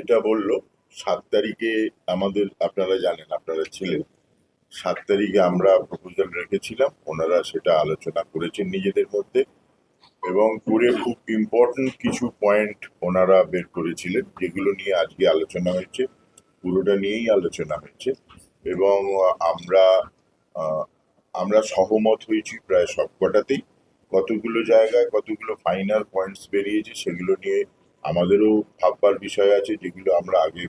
যেটা বললো 7 তারিখে আমাদের, আপনারা জানেন, আপনারা ছিলেন, 7 তারিখে আমরা প্রপোজাল রেখেছিলাম, ওনারা সেটা আলোচনা করেছেন নিজেদের মধ্যে এবং করে খুব ইম্পর্টেন্ট কিছু পয়েন্ট ওনারা বের করেছিলেন, যেগুলো নিয়ে আজকে আলোচনা হয়েছে। পুরোটা নিয়েই আলোচনা হয়েছে এবং আমরা আহ, আমরা সহমত হয়েছি প্রায় সবকটাতেই। কতগুলো জায়গায় কতগুলো ফাইনাল পয়েন্টস বেরিয়েছে সেগুলো নিয়ে আমাদেরও ভাববার বিষয় আছে, যেগুলো আমরা আগে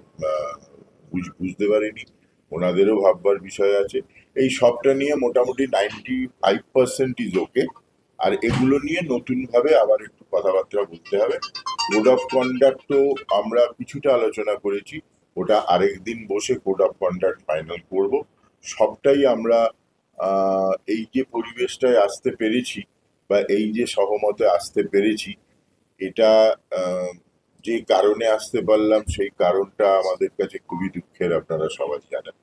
বুঝতে পারিনি, ওনাদেরও ভাববার বিষয় আছে। এই সবটা নিয়ে মোটামুটি 95% ইজ ওকে। আর এগুলো নিয়ে নতুন ভাবে আবার একটু কথাবার্তা বলতে হবে। কোড অফ কন্ডাক্টও আমরা কিছুটা আলোচনা করেছি, ওটা আরেকদিন বসে কোড অফ কন্ডাক্ট ফাইনাল করব। সবটাই আমরা এই যে পরিবেশটায় আসতে পেরেছি বা এই যে সহমতে আসতে পেরেছি, এটা যে কারণে আসতে পারলাম সেই কারণটা আমাদের কাছে খুবই দুঃখের, আপনারা সবাই জানেন।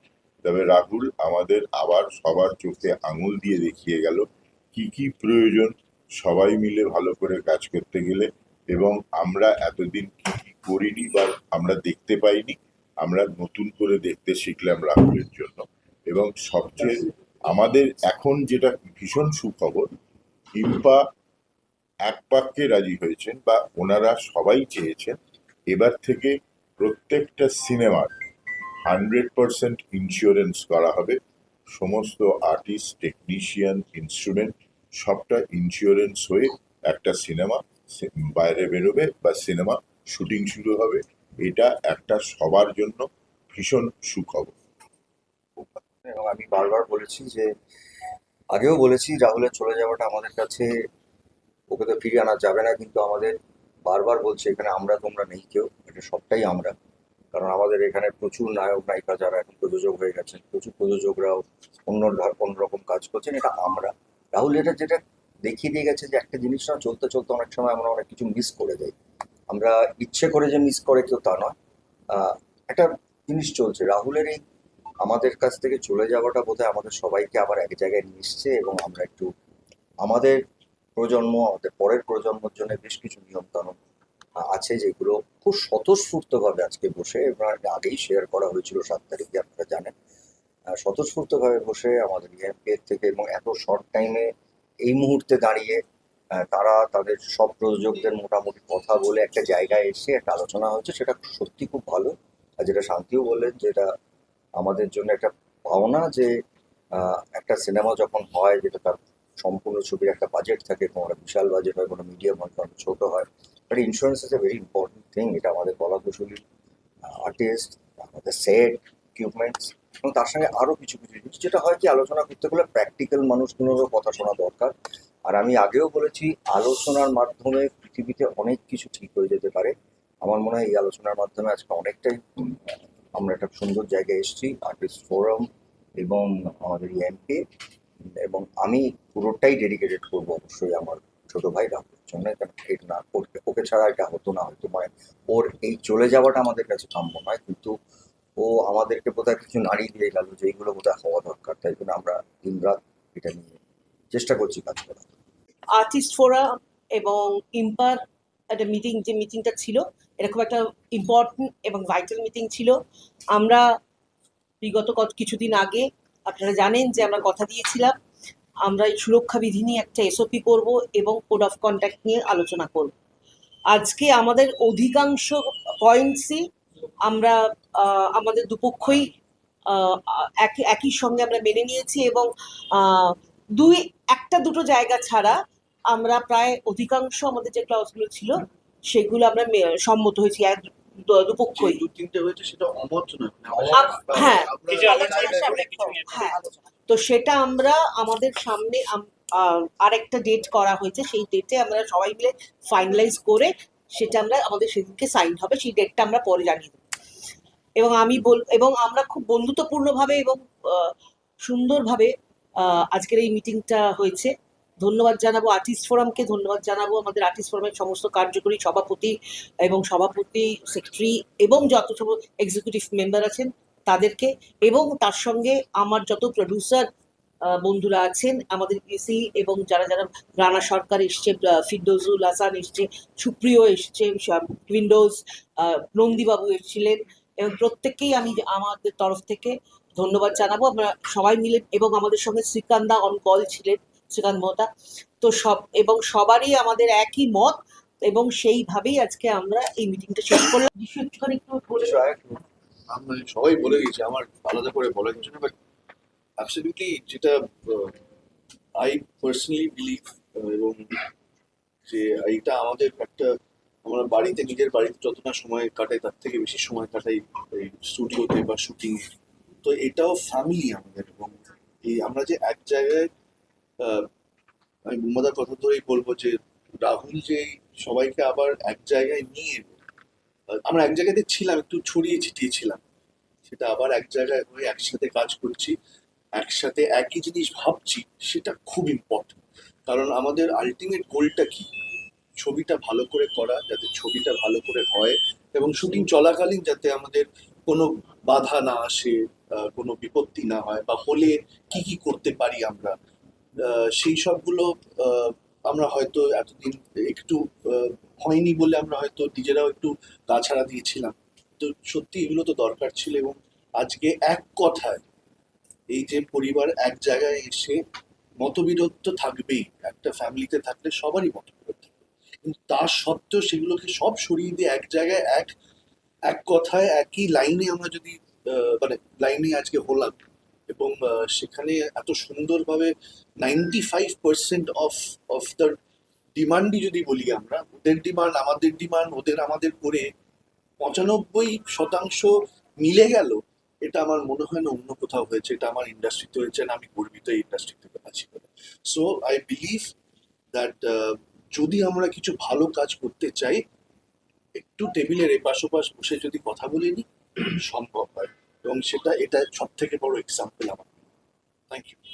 তবে রাহুল আমাদের আবার সবার চোখে আঙুল দিয়ে দেখিয়ে গেল কি কি প্রয়োজন সবাই মিলে ভালো করে কাজ করতে গেলে, এবং আমরা এতদিন কি কি করিনি বা আমরা দেখতে পাইনি, আমরা নতুন করে দেখতে শিখলাম রাহুলের জন্য। এবং সবচেয়ে আমাদের এখন যেটা ভীষণ সুখবর, ইম্পা এক বাক্যে রাজি হয়েছেন বা ওনারা সবাই চেয়েছেন এবার থেকে প্রত্যেকটা সিনেমার 100% ইন্স্যুরেন্স করা হবে। সমস্ত আর্টিস্ট, টেকনিশিয়ান, ইনস্ট্রুমেন্ট সবটা ইন্স্যুরেন্স হয়ে একটা সিনেমা বাইরে বেরোবে বা সিনেমা শুটিং শুরু হবে। এটা একটা সবার জন্য ভীষণ সুখবর। এবং আমি বারবার বলেছি যে, আগেও বলেছি, রাহুলের চলে যাওয়াটা আমাদের কাছে, ওকে তো ফিরিয়ে আনা যাবে না, কিন্তু আমাদের বারবার বলছি এখানে আমরা তোমরা নেই কেউ, এটা সবটাই আমরা। কারণ আমাদের এখানে প্রচুর নায়ক নায়িকা যারা এখন প্রযোজক হয়ে গেছেন, প্রচুর প্রযোজকরাও অন্যরকম কাজ করছেন, এটা আমরা। রাহুল এটা যেটা দেখিয়ে দিয়ে গেছে যে একটা জিনিস না, চলতে চলতে অনেক সময় আমরা অনেক কিছু মিস করে যাই। আমরা ইচ্ছে করে যে মিস করে কেউ তা নয়। একটা জিনিস চলছে রাহুলের এই আমাদের কাছ থেকে চলে যাওয়াটা বোধহয় আমাদের সবাইকে আবার এক জায়গায় নিয়ে এসছে, এবং আমরা একটু আমাদের প্রজন্ম, আমাদের পরের প্রজন্মের জন্য বেশ কিছু নিয়ম কানুন আছে, যেগুলো খুব স্বতঃস্ফূর্তভাবে আজকে বসে, এবং আগেই শেয়ার করা হয়েছিল 7 তারিখে, আপনারা জানেন। স্বতঃস্ফূর্তভাবে বসে আমাদের ইএমপি থেকে, এবং এত শর্ট টাইমে এই মুহূর্তে দাঁড়িয়ে তারা তাদের সব প্রযোজকদের মোটামুটি কথা বলে একটা জায়গায় এসে একটা আলোচনা হয়েছে, সেটা সত্যি খুব ভালো। আর যেটা শান্তিও বললেন, যেটা আমাদের জন্য একটা পাওনা, যে একটা সিনেমা যখন হয়, যেটা তার সম্পূর্ণ ছবির একটা বাজেট থাকে, কোনো বিশাল বাজেট হয়, কোনো মিডিয়াম হয়, কোনো ছোট হয়, but insurance is a very important thing. এটা আমাদের কলা কুশলী আর্টিস্ট, আমাদের সেট ইকুইপমেন্টস, এবং তার সঙ্গে আরও কিছু কিছু জিনিস, যেটা হয় কি আলোচনা করতে গেলে প্র্যাকটিক্যাল মানুষগুলোরও কথা শোনা দরকার। আর আমি আগেও বলেছি, আলোচনার মাধ্যমে পৃথিবীতে অনেক কিছু ঠিক হয়ে যেতে পারে। আমার মনে হয় এই আলোচনার মাধ্যমে আজকে অনেকটাই আমরা একটা সুন্দর জায়গায় এসেছি, আর্টিস্ট ফোরাম এবং আমাদের এমপি। এবং আমি পুরোটাই ডেডিকেটেড করবো অবশ্যই আমার ছোট ভাই রাহুলের জন্য, কারণ এটা না ওকে ওকে ছাড়া এটা হতো না হয়তো, মানে ওর এই চলে যাওয়াটা আমাদের কাছে কাম্য নয়, কিন্তু ও আমাদেরকে বোধহয় কিছু নাড়িয়ে দিয়ে গেল যে এইগুলো বোধহয় হওয়া দরকার, তাই জন্য আমরা দিনরাত এটা নিয়ে চেষ্টা করছি কাজ করার। আর্টিস্ট ফোরাম এবং ইম্পার একটা মিটিং, যে মিটিংটা ছিল, এরকম একটা ইম্পর্টেন্ট এবং ভাইটাল মিটিং ছিল। আমরা বিগত কিছুদিন আগে আপনারা জানেন যে আমরা কথা দিয়েছিলাম আমরা এই সুরক্ষা বিধি নিয়ে একটা এসওপি করব এবং কোড অফ কন্ডাক্ট নিয়ে আলোচনা করব। আজকে আমাদের অধিকাংশ পয়েন্টসই আমরা আমাদের দুপক্ষই একই সঙ্গে আমরা মেনে নিয়েছি, এবং একটা দুটো জায়গা ছাড়া আমরা প্রায় অধিকাংশ আমাদের যে ক্লাউজগুলো ছিল সেগুলো আমরা সম্মত হয়েছি দুপক্ষই। তিনটে হয়েছে সেটা অমত নয়, হ্যাঁ হ্যাঁ, তো সেটা আমরা আমাদের সামনে আরেকটা ডেট করা হয়েছে, সেই ডেটে আমরা সবাই মিলে ফাইনালাইজ করে সেটা আমরা আমাদের সেদিনকে সাইন হবে, সেই ডেটটা আমরা পরে জানিয়ে দেবো। এবং এবং আমরা খুব বন্ধুত্বপূর্ণভাবে এবং সুন্দরভাবে আজকের এই মিটিংটা হয়েছে। ধন্যবাদ জানাবো আর্টিস্ট ফোরামকে, ধন্যবাদ জানাবো আমাদের আর্টিস্ট ফোরামের সমস্ত কার্যকরী সভাপতি এবং সভাপতি, সেক্রেটারি এবং যত সব এক্সিকিউটিভ মেম্বার আছেন তাদেরকে, এবং তার সঙ্গে আমার যত প্রডিউসার বন্ধুরা আছেন আমাদের এসি, এবং যারা যারা রানা সরকার এসছে, ফিরদৌজুল হাসান এসছে, সুপ্রিয় এসছে, উইন্ডোজ, নন্দীবাবু এসেছিলেন, এবং প্রত্যেককেই আমি আমাদের তরফ থেকে ধন্যবাদ জানাবো। আমরা সবাই মিলে, এবং আমাদের সঙ্গে শ্রীকান্দা অন কল ছিলেন, শ্রীকান্ত মহতা। তো এবং সবারই আমাদের একই মত, এবং সেইভাবেই আজকে আমরা এই মিটিংটা শেষ করলাম। যিশু একটুখানি একটু বলে কিছু আরেকটু আমরা সবাই বলে দিয়েছে, আমার আলাদা করে বলার কিছু না, বাট অ্যাবসলিউটলি যেটা আই পার্সোনালি বিলিভ, এবং যে এইটা আমাদের একটা, আমরা বাড়িতে, নিজের বাড়িতে যত না সময় কাটাই তার থেকে বেশি সময় কাটাই এই স্টুডিওতে বা শুটিং। তো এটাও ফ্যামিলি আমাদের, এবং এই আমরা যে এক জায়গায়, আমি বুম্বাদার কথা ধরেই বলবো যে রাহুল যে সবাইকে আবার এক জায়গায় নিয়ে এলো, আমরা এক জায়গাতে ছিলাম, একটু ছড়িয়ে ছিটিয়ে ছিলাম, সেটা আবার এক জায়গায় হয়ে একসাথে কাজ করছি, একসাথে একই জিনিস ভাবছি, সেটা খুব ইম্পর্টেন্ট। কারণ আমাদের আলটিমেট গোলটা কি? ছবিটা ভালো করে করা, যাতে ছবিটা ভালো করে হয়, এবং শুটিং চলাকালীন যাতে আমাদের কোনো বাধা না আসে, কোনো বিপত্তি না হয়, বা হলে কি কি করতে পারি আমরা, সেই সবগুলো আমরা হয়তো এতদিন একটু হয়নি বলে আমরা হয়তো নিজেরাও একটু তাছাড়া দিয়েছিলাম। তো সত্যি এগুলো তো দরকার ছিল, এবং আজকে এক কথায় এই যে পরিবার এক জায়গায় এসে, মতবিরোধ তো থাকবেই, একটা ফ্যামিলিতে থাকলে সবারই মতবিরোধ থাকবে, কিন্তু তার সত্ত্বেও সেগুলোকে সব সরিয়ে দিয়ে এক জায়গায় এক এক কথায় একই লাইনে আমরা যদি মানে লাইনে আজকে হলাম, এবং সেখানে এত সুন্দরভাবে 95% অফ দ্য ডিমান্ডই যদি বলি আমরা, ওদের ডিমান্ড আমাদের ডিমান্ড, ওদের আমাদের করে 95% মিলে গেল, এটা আমার মনে হয় না অন্য কোথাও হয়েছে, এটা আমার ইন্ডাস্ট্রিতে হয়েছে, না আমি গর্বিত এই ইন্ডাস্ট্রি থেকে আছি বলে। সো আই বিলিভ দ্যাট যদি আমরা কিছু ভালো কাজ করতে চাই, একটু টেবিলের এপাশ ওপাশ বসে যদি কথা বলে নিই, সম্ভব হয়, এবং এটা সব থেকে বড় এক্সাম্পল আমার। Thank you.